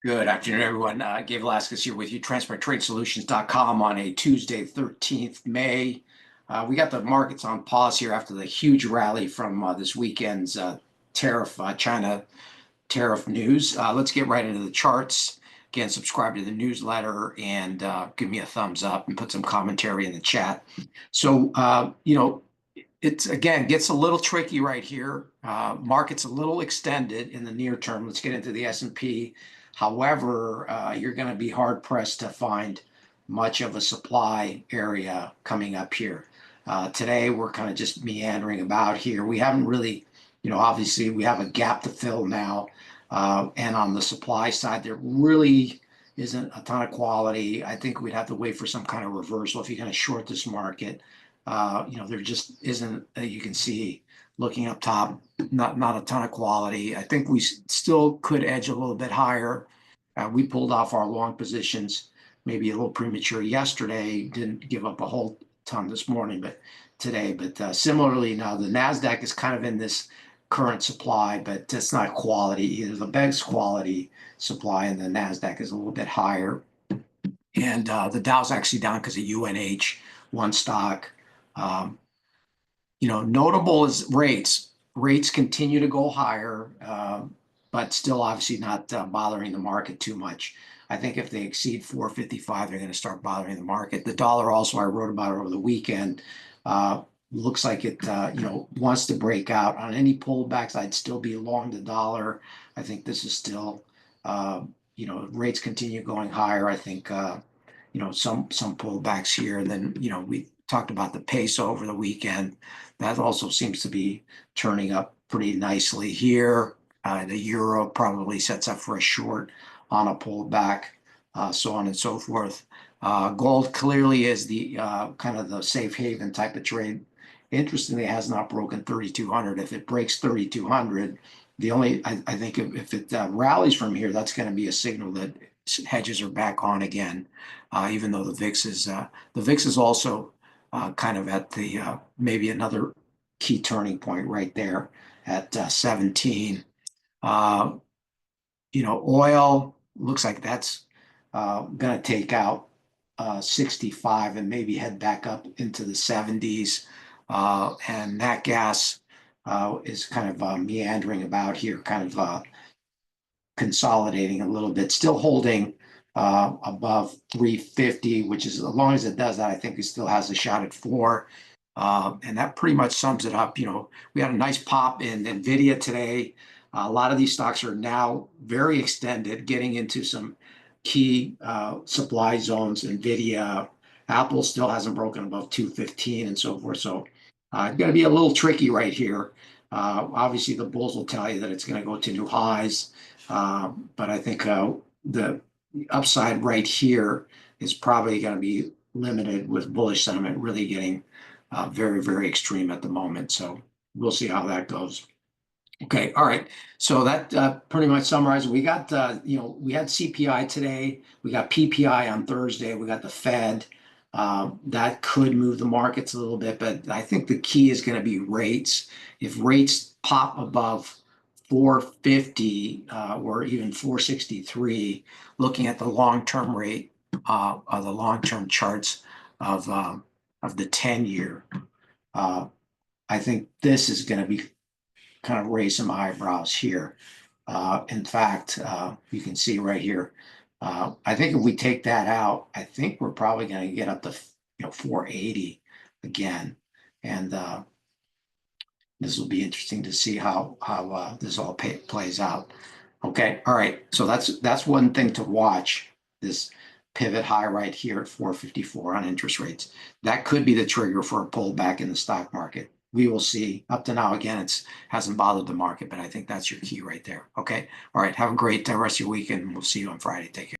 Good afternoon, everyone. Gabe Velazquez here with you, TransparentTradeSolutions.com on a Tuesday, 13th May. We got the markets on pause here after the huge rally from this weekend's China tariff news. Let's get right into the charts. Again, subscribe to the newsletter and give me a thumbs up and put some commentary in the chat. So, it's again gets a little tricky right here. Market's a little extended in the near term. Let's get into the S&P. However, you're going to be hard pressed to find much of a supply area coming up here. Today, we're kind of just meandering about here. We haven't really, obviously we have a gap to fill now. And on the supply side, there really isn't a ton of quality. I think we'd have to wait for some kind of reversal if you're going to short this market. There just isn't, you can see looking up top, not a ton of quality. I think we still could edge a little bit higher. We pulled off our long positions, maybe a little premature yesterday, didn't give up a whole ton this morning, but today. But similarly, now the NASDAQ is kind of in this current supply, but it's not quality either. The best quality supply and the NASDAQ is a little bit higher. And the Dow's actually down because of UNH, one stock. Notable is rates. Rates continue to go higher, but still obviously not bothering the market too much. I think if they exceed 455, they're going to start bothering the market. The dollar also, I wrote about it over the weekend, looks like it, wants to break out. On any pullbacks, I'd still be long the dollar. I think this is still, rates continue going higher. I think, some pullbacks here. And then, we talked about the peso over the weekend. That also seems to be turning up pretty nicely here. The euro probably sets up for a short on a pullback, so on and so forth. Gold clearly is the kind of the safe haven type of trade. Interestingly, it has not broken 3,200. If it breaks 3,200, I think if it rallies from here, that's going to be a signal that hedges are back on again. Even though the VIX is also kind of at the maybe another key turning point right there at 17. Oil looks like that's going to take out 65 and maybe head back up into the 70s. And nat gas is kind of meandering about here, kind of consolidating a little bit, still holding above 350, which is, as long as it does that, I think it still has a shot at 4. And that pretty much sums it up. We had a nice pop in NVIDIA today. A lot of these stocks are now very extended, getting into some key supply zones. NVIDIA, Apple still hasn't broken above 215 and so forth. So it's going to be a little tricky right here. Obviously, the bulls will tell you that it's going to go to new highs. But I think the upside right here is probably going to be limited with bullish sentiment really getting very, very extreme at the moment. So we'll see how that goes. Okay, all right. So that pretty much summarizes. We got, we had CPI today. We got PPI on Thursday. We got the Fed. That could move the markets a little bit, but I think the key is going to be rates. If rates pop above 450 or even 463, looking at the long-term rate of the long-term charts of the 10-year, I think this is going to be kind of raise some eyebrows here. In fact, you can see right here. I think if we take that out, I think we're probably going to get up to 480 again, and this will be interesting to see how this all plays out. Okay, all right. So that's one thing to watch. This pivot high right here at 454 on interest rates. That could be the trigger for a pullback in the stock market. We will see. Up to now, again, it hasn't bothered the market, but I think that's your key right there. Okay. All right. Have a great rest of your week, and we'll see you on Friday. Take care.